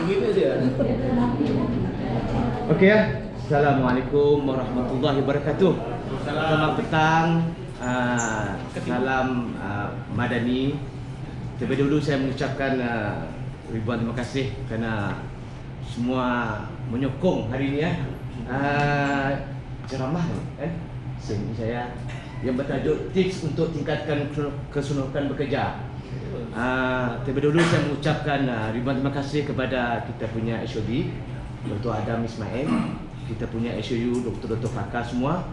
Gitu dia. Oke ya. Assalamualaikum warahmatullahi wabarakatuh. Selamat petang. Salam Madani. Terlebih dahulu saya mengucapkan ribuan terima kasih kerana semua menyokong hari ini ya. Ceramah kan seni saya yang bertajuk tips untuk tingkatkan keseronokan bekerja. Terlebih dahulu saya mengucapkan ribuan terima kasih kepada kita punya HOD Dr. Adam Ismail, kita punya HOU Dr. Fakar semua,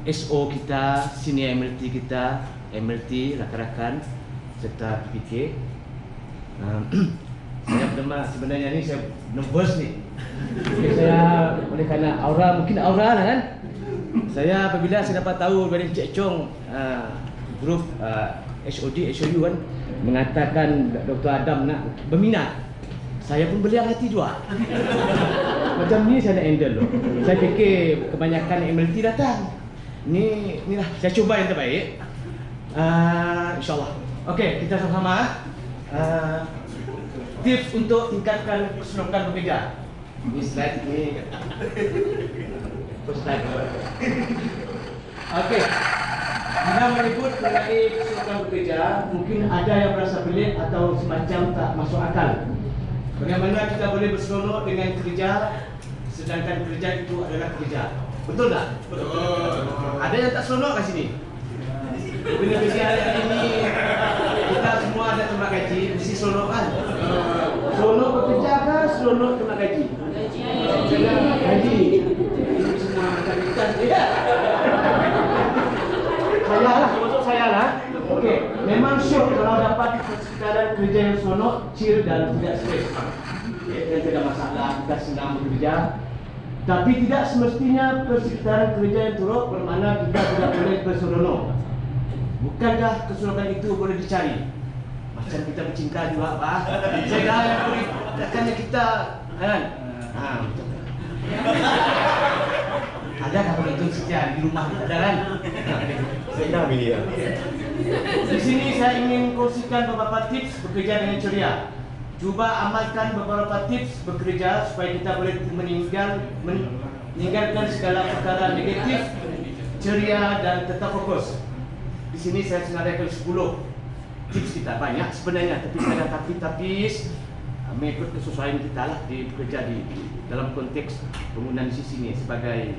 SO kita, senior MLT kita, MLT rakan-rakan serta PPK. Saya sebenarnya ni saya nervous ni. Saya oleh kerana aura, mungkin aura lah kan. Saya apabila saya dapat tahu dari Cik Chong grup HOD, HOU kan mengatakan Dr. Adam nak berminat, saya pun beliau hati jua. Macam ni saya nak handle loh. Saya fikir kebanyakan MLT datang. Inilah saya cuba yang terbaik. InsyaAllah. Okey, kita sama-sama tips untuk tingkatkan keseronokan bekerja. Ini slide ni. First slide. Okey. Bila menyebut mengenai keseronokan bekerja, mungkin ada yang merasa pelik atau semacam tak masuk akal. Bagaimana kita boleh berseronok dengan kerja sedangkan kerja itu adalah kerja? Betul tak? Betul. Ada yang tak seronok kat sini? Bila kerja hari ini kita semua ada terima gaji, mesti seronok kan? Seronok bekerja kan? Seronok terima gaji? Gaji. Semua macam ikan. Saya lah, termasuk saya lah. Okey, memang syok kalau dapat persekitaran kerja yang seronok, chill dan tidak stres. Dan tidak masalah, kita senang bekerja. Tapi tidak semestinya persekitaran kerja yang teruk bermakna kita tidak boleh berseronok. Bukankah keseronokan itu boleh dicari? Macam kita bercinta juga, Pak. Saya dah yang boleh, takkannya kita kan? Betul. Adakah begitu setia di rumah? Ada kan? Saya dah bila. Di sini saya ingin kongsikan beberapa tips bekerja dengan ceria. Cuba amalkan beberapa tips bekerja supaya kita boleh meninggalkan segala perkara negatif, ceria dan tetap fokus. Di sini saya senaraikan 10 tips kita, banyak sebenarnya, tapi saya tapis mengikut kesesuaian kita lah di bekerja di dalam konteks penggunaan di sini sebagai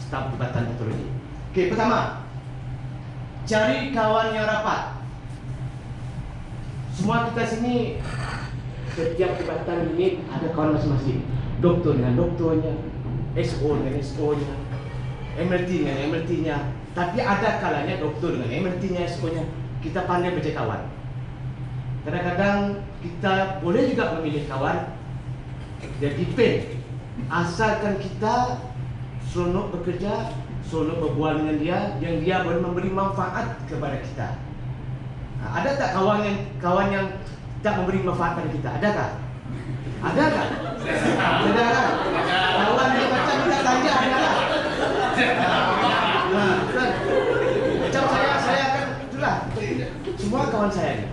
staf jabatan patologi. Okey, pertama, cari kawan yang rapat. Semua kita sini setiap jabatan ini ada kawan masing-masing. Doktor dengan doktornya, SO dengan SO-nya, MLT dengan MLT-nya. Tapi ada kalanya doktor dengan MLT-nya, SO-nya, kita pandai baca kawan. Kadang-kadang kita boleh juga memilih kawan. Dia depend. Asalkan kita seronok bekerja, seronok berbual dengan dia, yang dia boleh memberi manfaat kepada kita. Ada tak kawan yang tak memberi manfaat kepada kita? Adakah? Adakah? Saudara, kawan yang macam kita tanya adalah. Macam saya kan itulah. Semua kawan saya ni.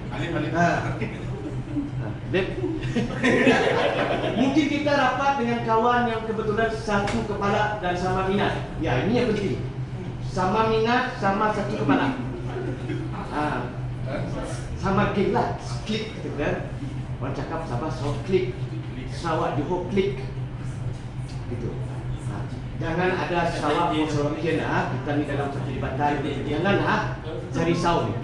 Mungkin kita rapat dengan kawan yang kebetulan satu kepala dan sama minat. Ya, ini yang penting. Sama minat, sama satu kepala. Sama klik lah, klik gitu kan. Orang cakap sama so klik, sawak Johor klik, gitu. Jangan ada sawak mengsorokkan kita ni dalam satu jabatan. Jangan cari saw ni.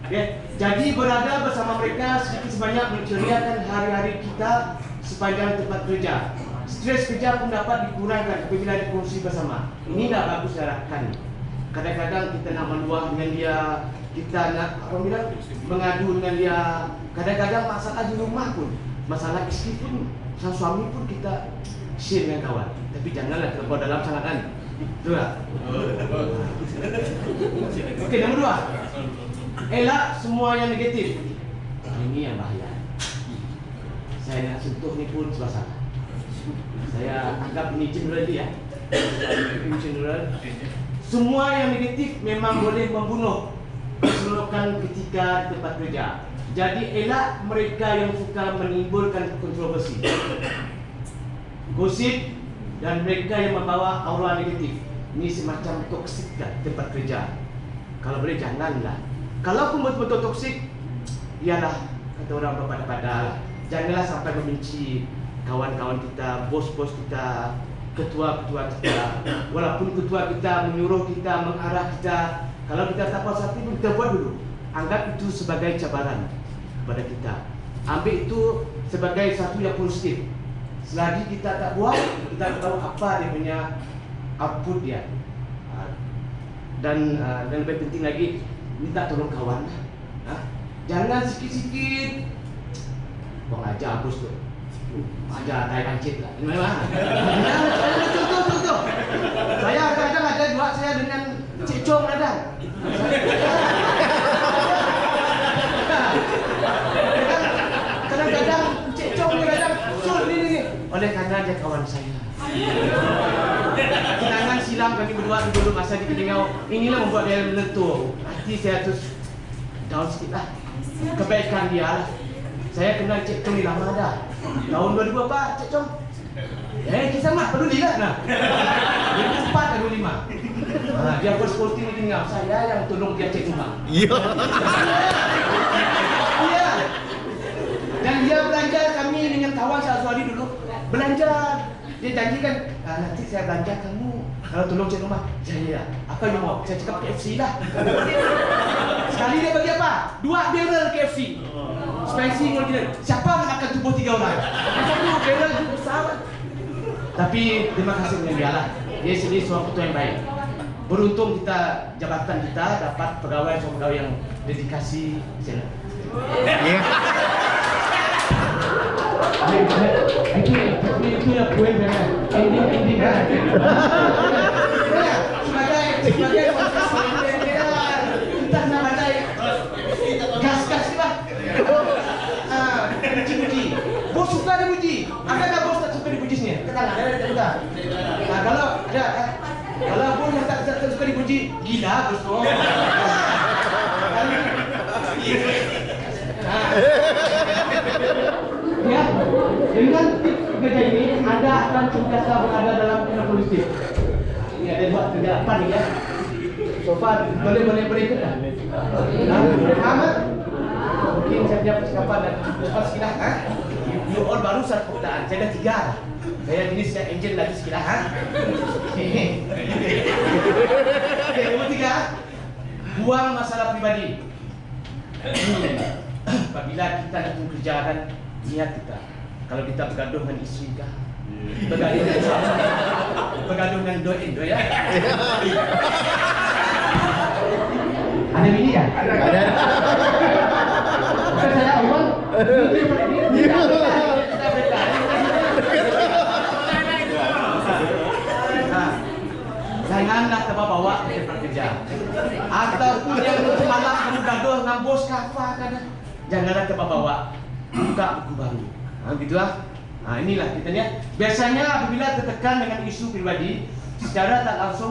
Okay. Jadi berada bersama mereka sedikit sebanyak menceriakan hari-hari kita sepanjang tempat kerja. Stres kerja pun dapat dikurangkan apabila dikongsi bersama. Ini dah bagus saya lakukan. Kadang-kadang kita nak meluah dengan dia, kita nak mengadu dengan dia. Kadang-kadang masalah di rumah pun, masalah isteri pun, sang suami pun kita share dengan kawan. Tapi janganlah terlalu dalam sangat kan. Betul tak? Okey, nombor 2. Elak semua yang negatif. Ini yang bahaya. Saya nak sentuh ni pun sebab salah. Saya anggap ini general ya. General. Semua yang negatif memang boleh membunuh keseronokan ketika tempat kerja. Jadi elak mereka yang suka menimbulkan kontroversi, gosip, dan mereka yang membawa aura negatif. Ini semacam toksik dah tempat kerja. Kalau boleh janganlah. Kalau pun betul-betul toksik, ialah kata orang berpada-pada. Janganlah sampai membenci kawan-kawan kita, bos-bos kita, ketua-ketua kita. Walaupun ketua kita menyuruh kita, mengarah kita, kalau kita tak puas hati pun kita buat dulu. Anggap itu sebagai cabaran kepada kita. Ambil itu sebagai satu yang positif. Selagi kita tak buat, kita tahu apa dia punya output dia. Dan lebih penting lagi, minta tolong kawan. Jangan sikit-sikit bang ajar bos tu, ajar tai pancit lah. Memang. Betul. Saya kadang ada buat saya dengan Cik Chong kadang. Kadang-kadang Cik Chong kadang sul ni. Oleh karena dia kawan saya. Kenangan silam kami berdua dulu masa di Kelingau. Inilah membuat dia meletup. Hati saya tu down sikit lah. Kebaikan dia lah. Saya kenal Cik Chong ni lama dah. Tahun 2000 apa Cik Chong? Kisah mak peduli lah nah. 2004 atau 2005. Dia first sporting ni tinggal. Saya yang tolong dia cek rumah. Iya. Iya. Dan dia belanja kami dengan kawan sehari dulu. Belanja. Dia janjikan nanti saya belanja kamu. Kalau tolong cek rumah. Ya. Apa yang mau? Saya cakap KFC lah. Sekali dia bagi apa? 2 barrel KFC. Spicy original. Siapa nak makan tubuh 3 orang? Satu barrel tu besar. Tapi terima kasih dengan dia lah. Dia sendiri seorang ketua yang baik. Beruntung kita jabatan kita dapat pegawai yang dedikasi di sana. Itu yang poin dengan ending kan. Sebagai kita nak pandai gas lah. Puji. Bos suka dipuji. Ada tak bos tak suka dipuji sini? Katakan ada. Kalau bos yang tak suka dipuji, gila bos tu. Ya, dengan kerja ini Anda akan sentiasa berada dalam kerja politik. Ini ada buat kerja apa nih ya? So far boleh ke tak? Amat. Mungkin saya punya percakapan dan cepat sekilas. You all baru satu perkataan. Saya dah 3. Saya jenis saya engine lagi sekilas. Nomor 3, buang masalah pribadi. Apabila kita nak kerjakan niat kita, kalau kita bergaduh dengan isteri kita, bergaduh dengan doi ya. Ada bini kan? Ada. Bukan saya awal. Janganlah terbawa ke tempat kerja. Ataupun yang semalam kamu gaduh dengan bos kafa kan. Janganlah terbawa. Buka buku baru. Gitulah. Inilah kita lihat. Biasanya apabila tertekan dengan isu pribadi, secara tak langsung